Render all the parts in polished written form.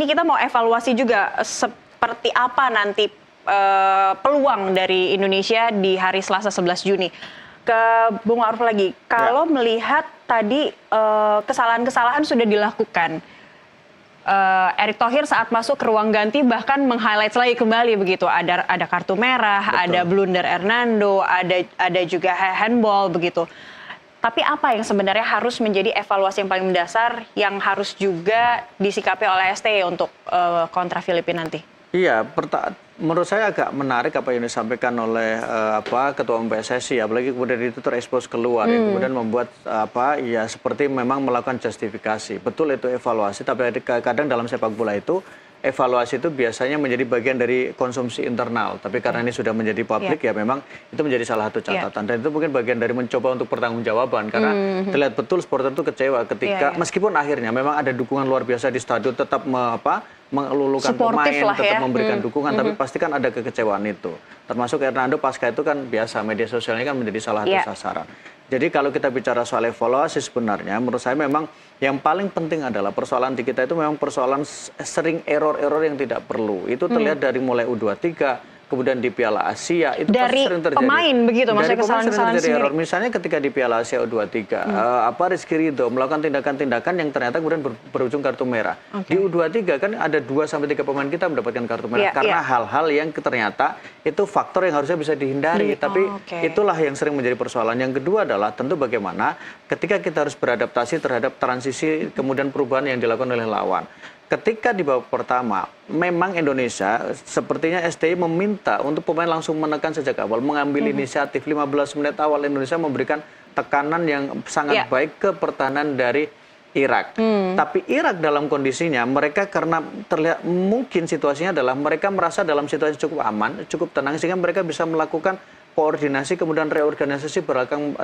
Ini kita mau evaluasi juga seperti apa nanti peluang dari Indonesia di hari Selasa 11 Juni. Ke Bung Ma'ruf lagi, kalau melihat tadi kesalahan-kesalahan sudah dilakukan, Erick Thohir saat masuk ke ruang ganti bahkan meng-highlight lagi kembali begitu, ada kartu merah, betul, ada blunder Hernando, ada juga handball begitu. Tapi apa yang sebenarnya harus menjadi evaluasi yang paling mendasar yang harus juga disikapi oleh STY untuk kontra Filipina nanti? Iya, menurut saya agak menarik apa yang disampaikan oleh Ketua Umum PSSI, apalagi kemudian itu terekspos keluar, yang kemudian membuat ya seperti memang melakukan justifikasi. Betul itu evaluasi, tapi kadang dalam sepak bola itu evaluasi itu biasanya menjadi bagian dari konsumsi internal. Tapi karena ini sudah menjadi publik, ya memang itu menjadi salah satu catatan. Dan itu mungkin bagian dari mencoba untuk pertanggungjawaban. Karena terlihat betul supporter itu kecewa ketika, meskipun akhirnya memang ada dukungan luar biasa di stadion, tetap mengelulukan pemain, tetap memberikan dukungan, tapi pasti kan ada kekecewaan itu. Termasuk Hernando pasca itu kan biasa, media sosialnya kan menjadi salah satu sasaran. Jadi kalau kita bicara soal evaluasi sebenarnya, menurut saya memang yang paling penting adalah persoalan di kita itu memang persoalan sering error-error yang tidak perlu. Itu terlihat dari mulai U23, kemudian di Piala Asia, itu pasti sering terjadi. Dari pemain begitu, maksudnya kesalahan-kesalahan sendiri. Error. Misalnya ketika di Piala Asia U23, Rizky Ridho melakukan tindakan-tindakan yang ternyata kemudian berujung kartu merah. Di U23 kan ada 2-3 pemain kita mendapatkan kartu merah karena hal-hal yang ternyata itu faktor yang harusnya bisa dihindari. Tapi itulah yang sering menjadi persoalan. Yang kedua adalah tentu bagaimana ketika kita harus beradaptasi terhadap transisi kemudian perubahan yang dilakukan oleh lawan. Ketika di babak pertama, memang Indonesia sepertinya STY meminta untuk pemain langsung menekan sejak awal, mengambil inisiatif 15 menit awal Indonesia memberikan tekanan yang sangat baik ke pertahanan dari Irak. Tapi Irak dalam kondisinya, mereka karena terlihat mungkin situasinya adalah mereka merasa dalam situasi cukup aman, cukup tenang, sehingga mereka bisa melakukan koordinasi, kemudian reorganisasi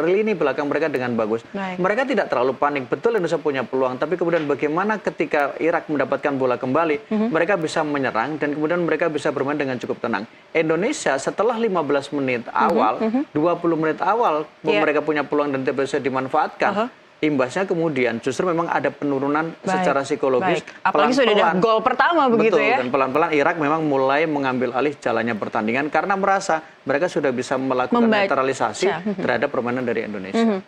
lini belakang mereka dengan bagus. Mereka tidak terlalu panik. Betul Indonesia punya peluang, tapi kemudian bagaimana ketika Irak mendapatkan bola kembali, mereka bisa menyerang dan kemudian mereka bisa bermain dengan cukup tenang. Indonesia setelah 15 menit awal, 20 menit awal mereka punya peluang dan tidak bisa dimanfaatkan. Imbasnya kemudian justru memang ada penurunan secara psikologis. Apalagi sudah ada gol pertama begitu ya. Dan pelan-pelan Irak memang mulai mengambil alih jalannya pertandingan karena merasa mereka sudah bisa melakukan netralisasi terhadap permainan dari Indonesia.